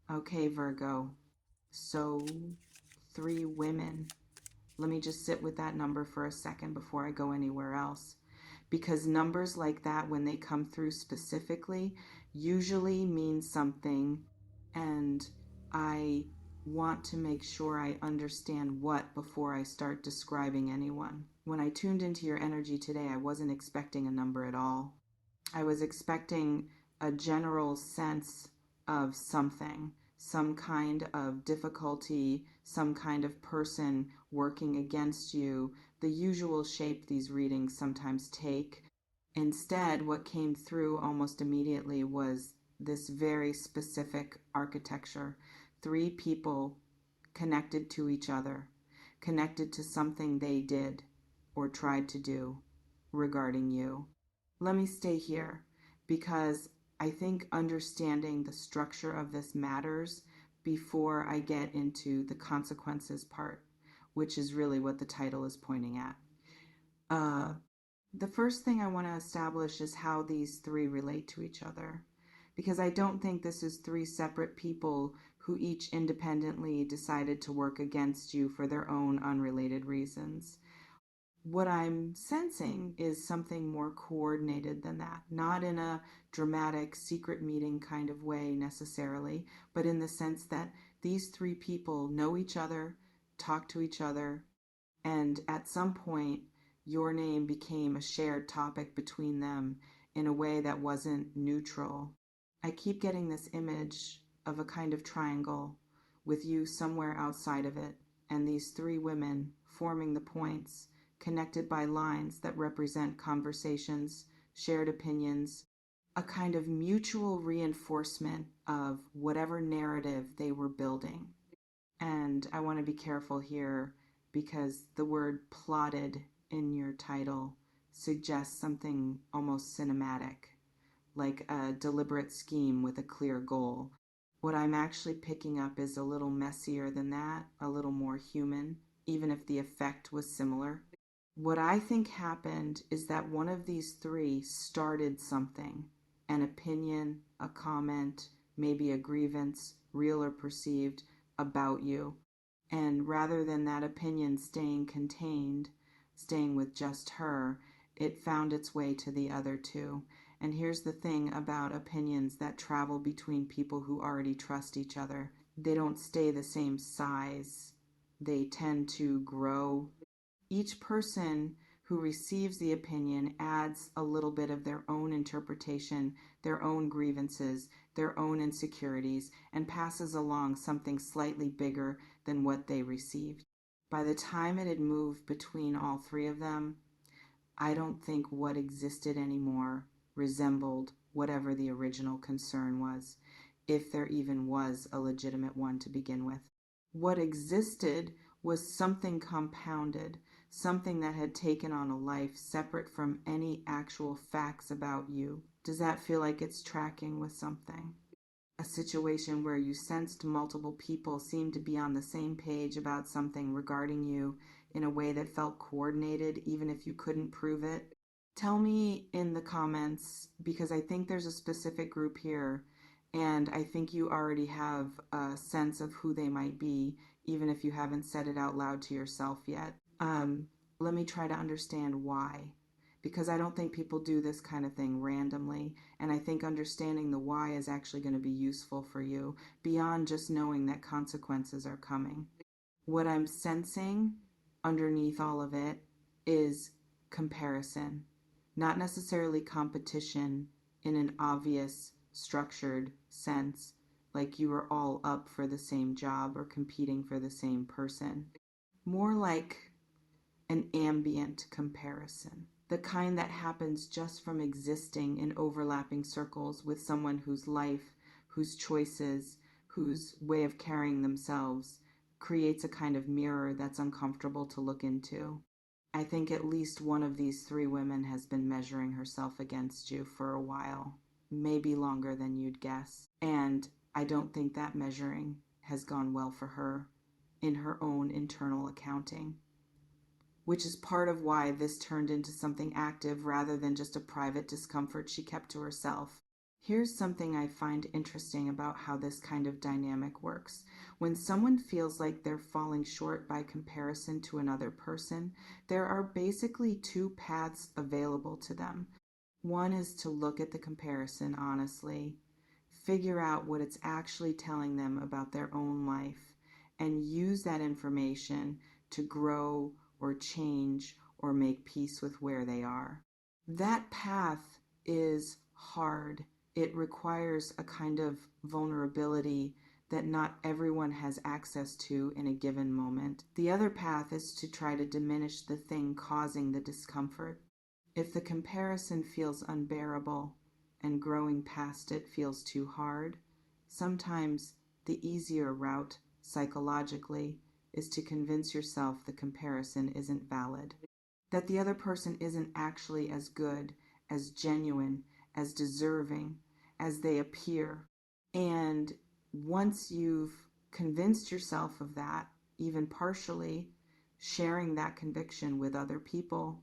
Okay, Virgo. So, three women. Let me just sit with that number for a second before I go anywhere else. Because numbers like that, when they come through specifically, usually mean something. And I want to make sure I understand what before I start describing anyone. When I tuned into your energy today, I wasn't expecting a number at all. I was expecting a general sense of something, some kind of difficulty, some kind of person working against you, the usual shape these readings sometimes take. Instead, what came through almost immediately was this very specific architecture. Three people connected to each other, connected to something they did or tried to do regarding you. Let me stay here because I think understanding the structure of this matters before I get into the consequences part, which is really what the title is pointing at. Uh, the first thing I want to establish is how these three relate to each other, because I don't think this is three separate people who each independently decided to work against you for their own unrelated reasons. What I'm sensing is something more coordinated than that, not in a dramatic secret meeting kind of way necessarily, but in the sense that these three people know each other, talk to each other, and at some point your name became a shared topic between them in a way that wasn't neutral. I keep getting this image of a kind of triangle with you somewhere outside of it, and these three women forming the points, connected by lines that represent conversations, shared opinions, a kind of mutual reinforcement of whatever narrative they were building. And I want to be careful here because the word plotted in your title suggests something almost cinematic, like a deliberate scheme with a clear goal. What I'm actually picking up is a little messier than that, a little more human, even if the effect was similar. What I think happened is that one of these three started something, an opinion, a comment, maybe a grievance, real or perceived, about you. And rather than that opinion staying contained, staying with just her, it found its way to the other two. And here's the thing about opinions that travel between people who already trust each other: they don't stay the same size, they tend to grow. Each person who receives the opinion adds a little bit of their own interpretation, their own grievances, their own insecurities, and passes along something slightly bigger than what they received. By the time it had moved between all three of them, I don't think what existed anymore resembled whatever the original concern was, if there even was a legitimate one to begin with. What existed was something compounded, something that had taken on a life separate from any actual facts about you. Does that feel like it's tracking with something? A situation where you sensed multiple people seemed to be on the same page about something regarding you in a way that felt coordinated, even if you couldn't prove it. Tell me in the comments, because I think there's a specific group here, and I think you already have a sense of who they might be, even if you haven't said it out loud to yourself yet. Let me try to understand why. Because I don't think people do this kind of thing randomly, and I think understanding the why is actually going to be useful for you beyond just knowing that consequences are coming. What I'm sensing underneath all of it is comparison, not necessarily competition in an obvious, structured sense, like you are all up for the same job or competing for the same person. More like an ambient comparison, the kind that happens just from existing in overlapping circles with someone whose life, whose choices, whose way of carrying themselves creates a kind of mirror that's uncomfortable to look into. I think at least one of these three women has been measuring herself against you for a while, maybe longer than you'd guess. And I don't think that measuring has gone well for her in her own internal accounting, which is part of why this turned into something active rather than just a private discomfort she kept to herself. Here's something I find interesting about how this kind of dynamic works. When someone feels like they're falling short by comparison to another person, there are basically two paths available to them. One is to look at the comparison honestly, figure out what it's actually telling them about their own life, and use that information to grow or change or make peace with where they are. That path is hard. It requires a kind of vulnerability that not everyone has access to in a given moment. The other path is to try to diminish the thing causing the discomfort. If the comparison feels unbearable and growing past it feels too hard, sometimes the easier route psychologically is to convince yourself the comparison isn't valid, that the other person isn't actually as good, as genuine, as deserving as they appear. And once you've convinced yourself of that, even partially, sharing that conviction with other people,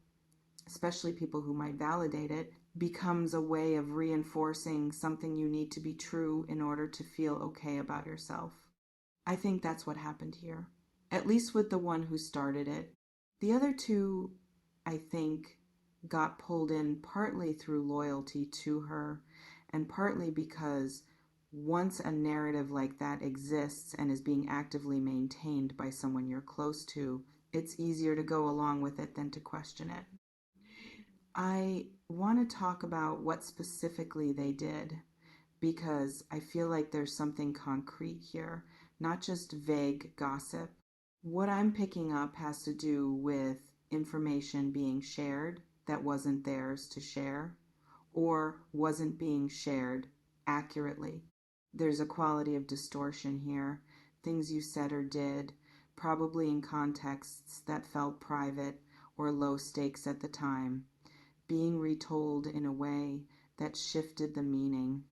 especially people who might validate it, becomes a way of reinforcing something you need to be true in order to feel okay about yourself. I think that's what happened here, at least with the one who started it. The other two, I think, got pulled in partly through loyalty to her and partly because once a narrative like that exists and is being actively maintained by someone you're close to, it's easier to go along with it than to question it. I want to talk about what specifically they did because I feel like there's something concrete here, not just vague gossip. What I'm picking up has to do with information being shared that wasn't theirs to share or wasn't being shared accurately. There's a quality of distortion here, things you said or did, probably in contexts that felt private or low stakes at the time, being retold in a way that shifted the meaning.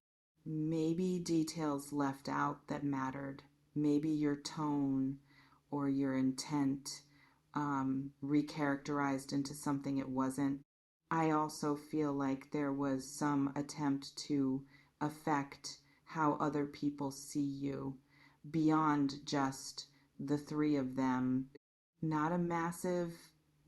Maybe details left out that mattered. Maybe your tone or your intent recharacterized into something it wasn't. I also feel like there was some attempt to affect how other people see you beyond just the three of them. Not a massive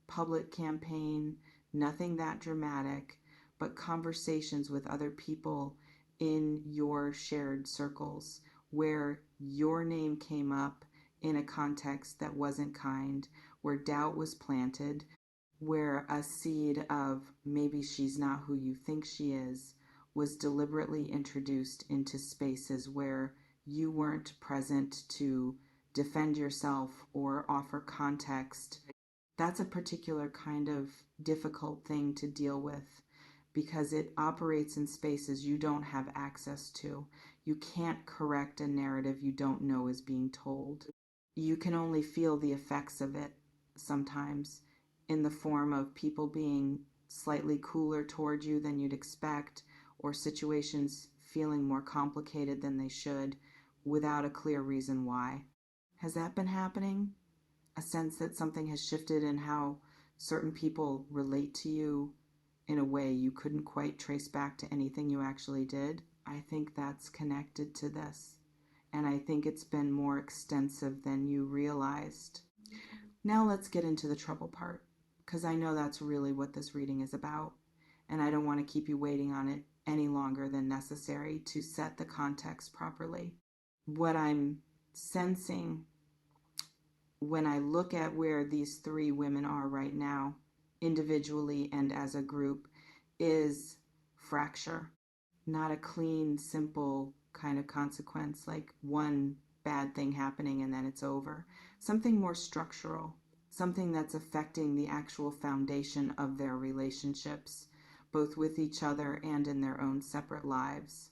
public campaign, nothing that dramatic, but conversations with other people in your shared circles where your name came up in a context that wasn't kind, where doubt was planted, where a seed of maybe she's not who you think she is was deliberately introduced into spaces where you weren't present to defend yourself or offer context. That's a particular kind of difficult thing to deal with because it operates in spaces you don't have access to. You can't correct a narrative you don't know is being told. You can only feel the effects of it sometimes in the form of people being slightly cooler toward you than you'd expect, or situations feeling more complicated than they should without a clear reason why. Has that been happening? A sense that something has shifted in how certain people relate to you in a way you couldn't quite trace back to anything you actually did? I think that's connected to this. And I think it's been more extensive than you realized. Now let's get into the trouble part, because I know that's really what this reading is about, and I don't want to keep you waiting on it any longer than necessary to set the context properly. What I'm sensing when I look at where these three women are right now, individually and as a group, is fracture. Not a clean, simple kind of consequence, like one bad thing happening and then it's over. Something more structural, something that's affecting the actual foundation of their relationships, both with each other and in their own separate lives.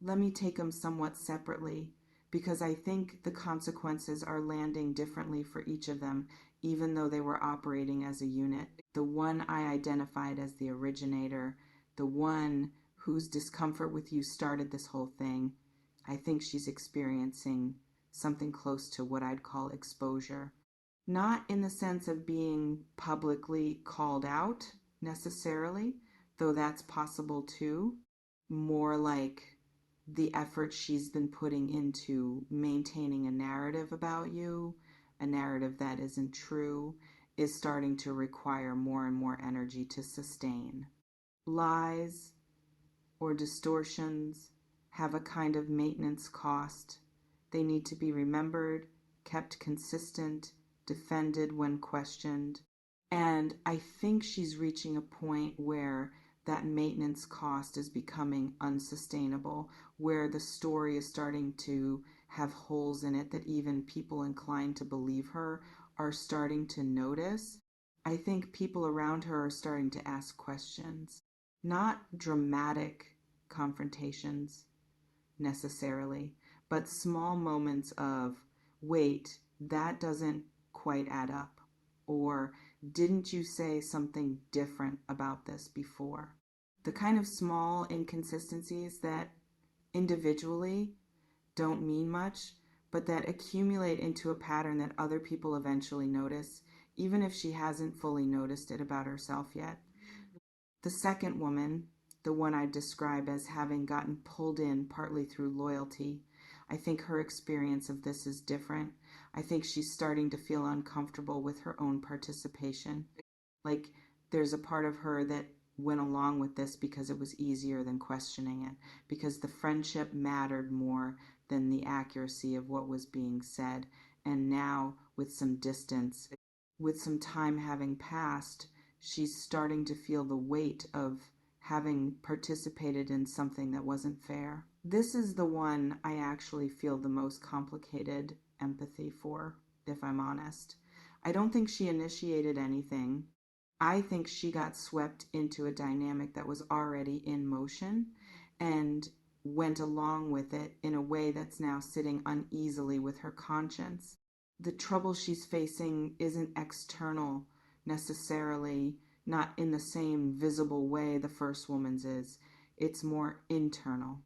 Let me take them somewhat separately because I think the consequences are landing differently for each of them, even though they were operating as a unit. The one I identified as the originator, the one whose discomfort with you started this whole thing, I think she's experiencing something close to what I'd call exposure. Not in the sense of being publicly called out necessarily, though that's possible too, more like the effort she's been putting into maintaining a narrative about you, a narrative that isn't true, is starting to require more and more energy to sustain. Lies or distortions have a kind of maintenance cost. They need to be remembered, kept consistent, defended when questioned. And I think she's reaching a point where that maintenance cost is becoming unsustainable, where the story is starting to have holes in it that even people inclined to believe her are starting to notice. I think people around her are starting to ask questions, not dramatic confrontations necessarily, but small moments of, wait, that doesn't quite add up. Or, didn't you say something different about this before? The kind of small inconsistencies that individually don't mean much, but that accumulate into a pattern that other people eventually notice, even if she hasn't fully noticed it about herself yet. The second woman, the one I describe as having gotten pulled in partly through loyalty, I think her experience of this is different. I think she's starting to feel uncomfortable with her own participation. Like there's a part of her that went along with this because it was easier than questioning it, because the friendship mattered more than the accuracy of what was being said. And now, with some distance, with some time having passed, she's starting to feel the weight of having participated in something that wasn't fair. This is the one I actually feel the most complicated empathy for, if I'm honest. I don't think she initiated anything. I think she got swept into a dynamic that was already in motion and went along with it in a way that's now sitting uneasily with her conscience. The trouble she's facing isn't external necessarily, not in the same visible way the first woman's is. It's more internal.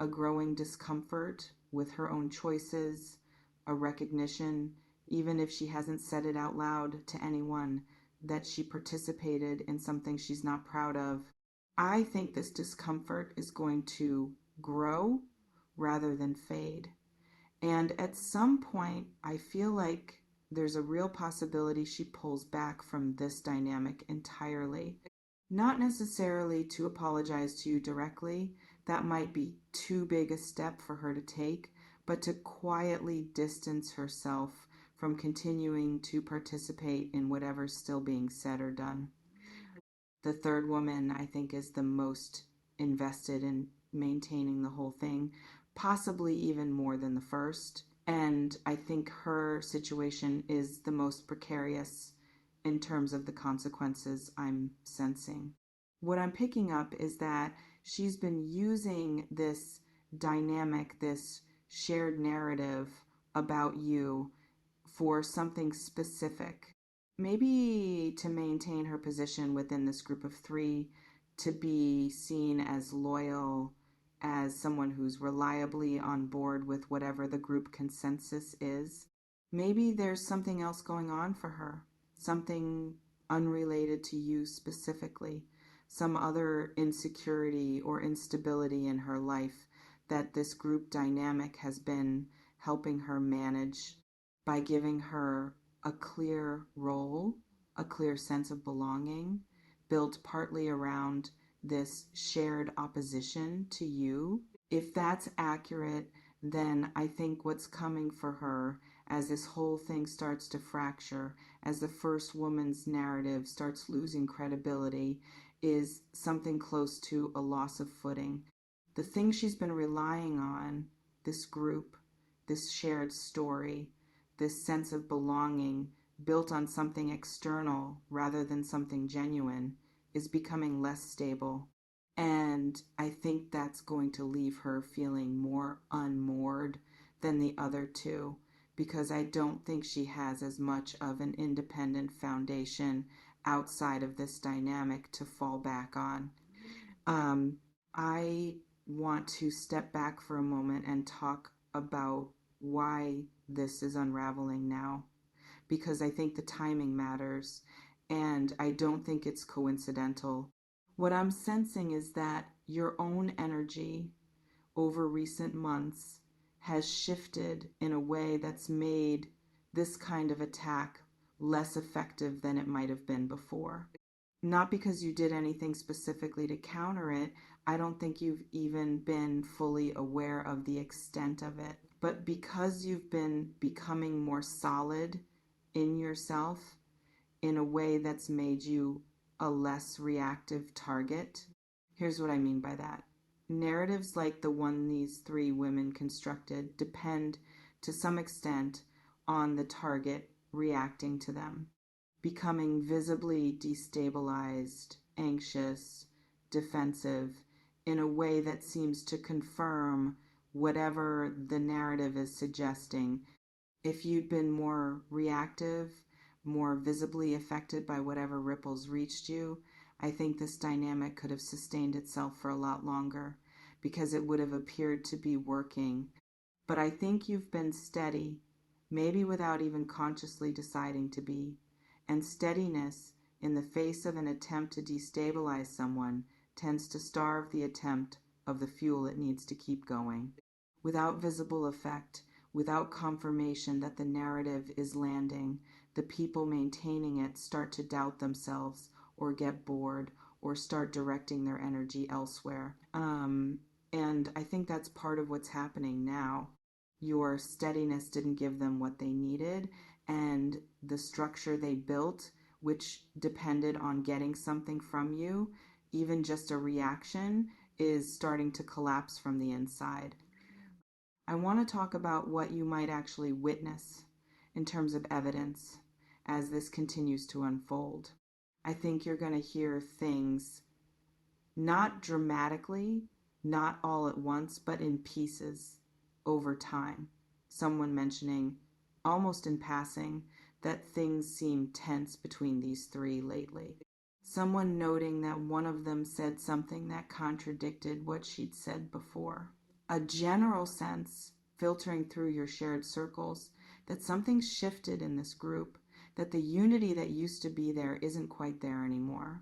A growing discomfort with her own choices, a recognition, even if she hasn't said it out loud to anyone, that she participated in something she's not proud of. I think this discomfort is going to grow rather than fade. And at some point, I feel like there's a real possibility she pulls back from this dynamic entirely. Not necessarily to apologize to you directly, that might be too big a step for her to take, but to quietly distance herself from continuing to participate in whatever's still being said or done. The third woman, I think, is the most invested in maintaining the whole thing, possibly even more than the first. And I think her situation is the most precarious in terms of the consequences I'm sensing. What I'm picking up is that she's been using this dynamic, this shared narrative about you for something specific. Maybe to maintain her position within this group of three, to be seen as loyal, as someone who's reliably on board with whatever the group consensus is. Maybe there's something else going on for her, something unrelated to you specifically, some other insecurity or instability in her life that this group dynamic has been helping her manage by giving her a clear role, a clear sense of belonging, built partly around this shared opposition to you. If that's accurate, then I think what's coming for her as this whole thing starts to fracture, as the first woman's narrative starts losing credibility, is something close to a loss of footing. The thing she's been relying on, this group, this shared story, this sense of belonging built on something external rather than something genuine, is becoming less stable. And I think that's going to leave her feeling more unmoored than the other two, because I don't think she has as much of an independent foundation outside of this dynamic to fall back on. I want to step back for a moment and talk about why this is unraveling now, because I think the timing matters and I don't think it's coincidental. What I'm sensing is that your own energy over recent months has shifted in a way that's made this kind of attack less effective than it might have been before. Not because you did anything specifically to counter it. I don't think you've even been fully aware of the extent of it. But because you've been becoming more solid in yourself in a way that's made you a less reactive target. Here's what I mean by that. Narratives like the one these three women constructed depend to some extent on the target reacting to them, becoming visibly destabilized, anxious, defensive, in a way that seems to confirm whatever the narrative is suggesting. If you'd been more reactive, more visibly affected by whatever ripples reached you, I think this dynamic could have sustained itself for a lot longer because it would have appeared to be working. But I think you've been steady, maybe without even consciously deciding to be. And steadiness in the face of an attempt to destabilize someone tends to starve the attempt of the fuel it needs to keep going. Without visible effect, without confirmation that the narrative is landing, the people maintaining it start to doubt themselves or get bored or start directing their energy elsewhere. And I think that's part of what's happening now. Your steadiness didn't give them what they needed, and the structure they built, which depended on getting something from you, even just a reaction, is starting to collapse from the inside. I want to talk about what you might actually witness in terms of evidence as this continues to unfold. I think you're going to hear things not dramatically, not all at once, but in pieces over time. Someone mentioning, almost in passing, that things seem tense between these three lately. Someone noting that one of them said something that contradicted what she'd said before. A general sense, filtering through your shared circles, that something's shifted in this group, that the unity that used to be there isn't quite there anymore.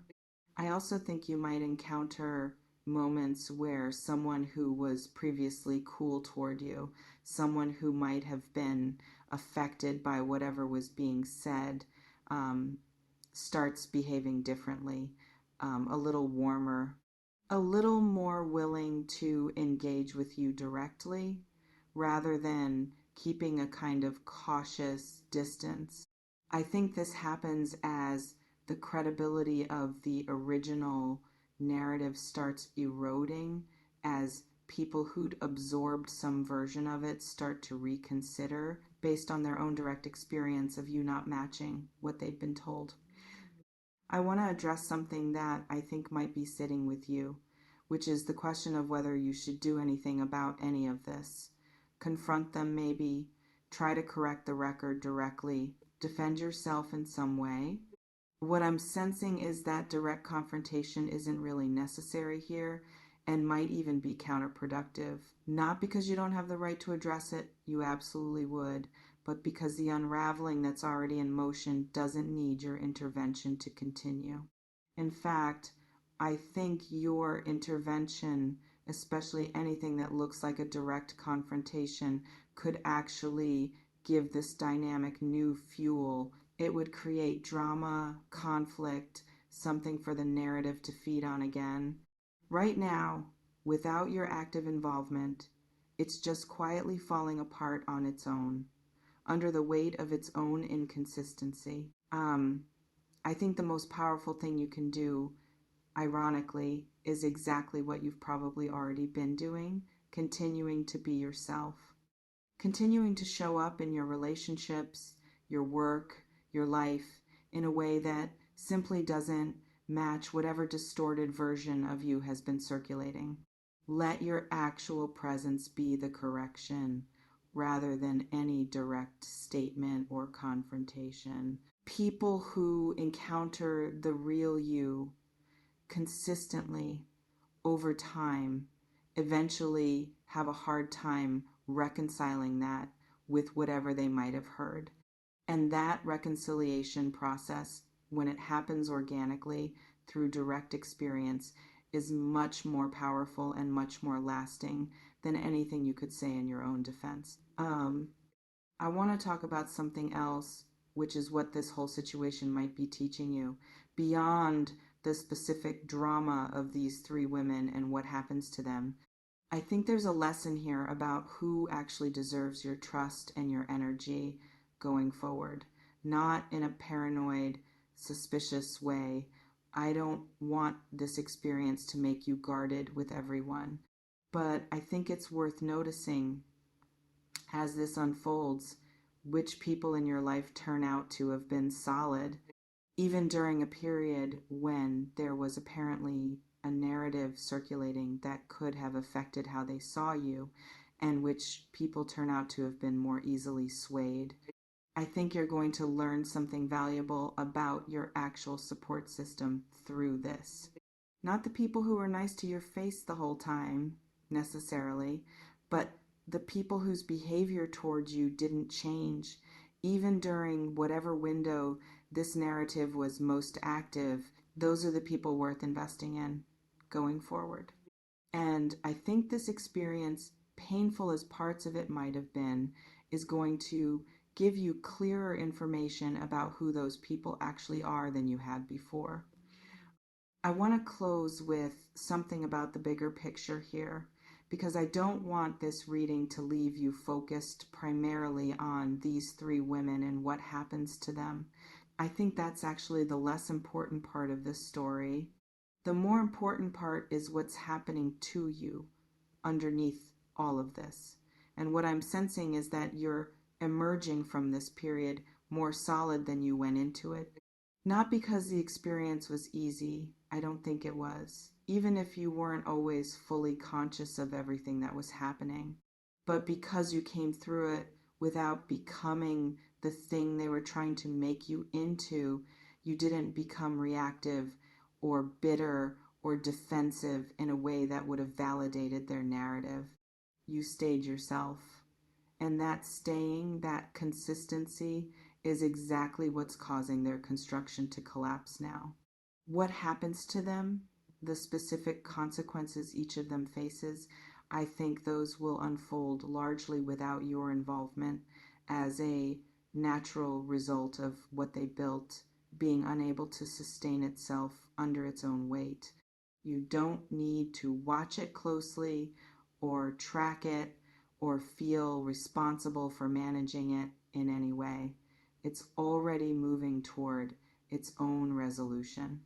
I also think you might encounter moments where someone who was previously cool toward you, someone who might have been affected by whatever was being said, starts behaving differently, a little warmer, a little more willing to engage with you directly rather than keeping a kind of cautious distance. I think this happens as the credibility of the original narrative starts eroding, as people who'd absorbed some version of it start to reconsider based on their own direct experience of you not matching what they'd been told. I want to address something that I think might be sitting with you, which is the question of whether you should do anything about any of this. Confront them maybe, try to correct the record directly, defend yourself in some way. What I'm sensing is that direct confrontation isn't really necessary here and might even be counterproductive. Not because you don't have the right to address it, you absolutely would, but because the unraveling that's already in motion doesn't need your intervention to continue. In fact, I think your intervention, especially anything that looks like a direct confrontation, could actually give this dynamic new fuel. It would create drama, conflict, something for the narrative to feed on again. Right now, without your active involvement, it's just quietly falling apart on its own, under the weight of its own inconsistency. I think the most powerful thing you can do, ironically, is exactly what you've probably already been doing, continuing to be yourself. Continuing to show up in your relationships, your work, your life, in a way that simply doesn't match whatever distorted version of you has been circulating. Let your actual presence be the correction rather than any direct statement or confrontation. People who encounter the real you consistently over time eventually have a hard time reconciling that with whatever they might have heard. And that reconciliation process, when it happens organically through direct experience, is much more powerful and much more lasting than anything you could say in your own defense. I want to talk about something else, which is what this whole situation might be teaching you, beyond the specific drama of these three women and what happens to them. I think there's a lesson here about who actually deserves your trust and your energy going forward, not in a paranoid, suspicious way. I don't want this experience to make you guarded with everyone, but I think it's worth noticing as this unfolds which people in your life turn out to have been solid, even during a period when there was apparently a narrative circulating that could have affected how they saw you, and which people turn out to have been more easily swayed. I think you're going to learn something valuable about your actual support system through this. Not the people who were nice to your face the whole time, necessarily, but the people whose behavior towards you didn't change, even during whatever window this narrative was most active. Those are the people worth investing in going forward. And I think this experience, painful as parts of it might have been, is going to give you clearer information about who those people actually are than you had before. I want to close with something about the bigger picture here, because I don't want this reading to leave you focused primarily on these three women and what happens to them. I think that's actually the less important part of this story. The more important part is what's happening to you underneath all of this. And what I'm sensing is that you're emerging from this period more solid than you went into it. Not because the experience was easy, I don't think it was, even if you weren't always fully conscious of everything that was happening, but because you came through it without becoming the thing they were trying to make you into. You didn't become reactive or bitter or defensive in a way that would have validated their narrative. You stayed yourself. And that staying, that consistency, is exactly what's causing their construction to collapse now. What happens to them, the specific consequences each of them faces, I think those will unfold largely without your involvement as a natural result of what they built being unable to sustain itself under its own weight. You don't need to watch it closely or track it or feel responsible for managing it in any way. It's already moving toward its own resolution.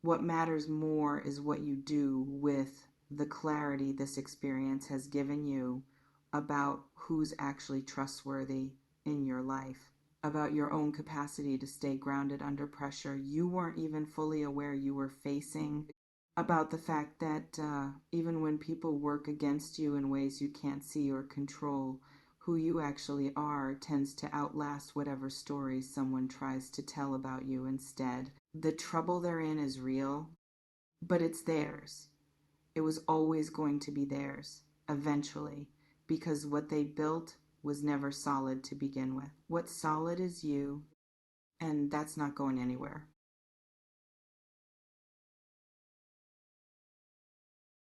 What matters more is what you do with the clarity this experience has given you about who's actually trustworthy in your life, about your own capacity to stay grounded under pressure you weren't even fully aware you were facing, about the fact that even when people work against you in ways you can't see or control, who you actually are tends to outlast whatever stories someone tries to tell about you instead. The trouble they're in is real, but it's theirs. It was always going to be theirs, eventually, because what they built was never solid to begin with. What's solid is you, and that's not going anywhere.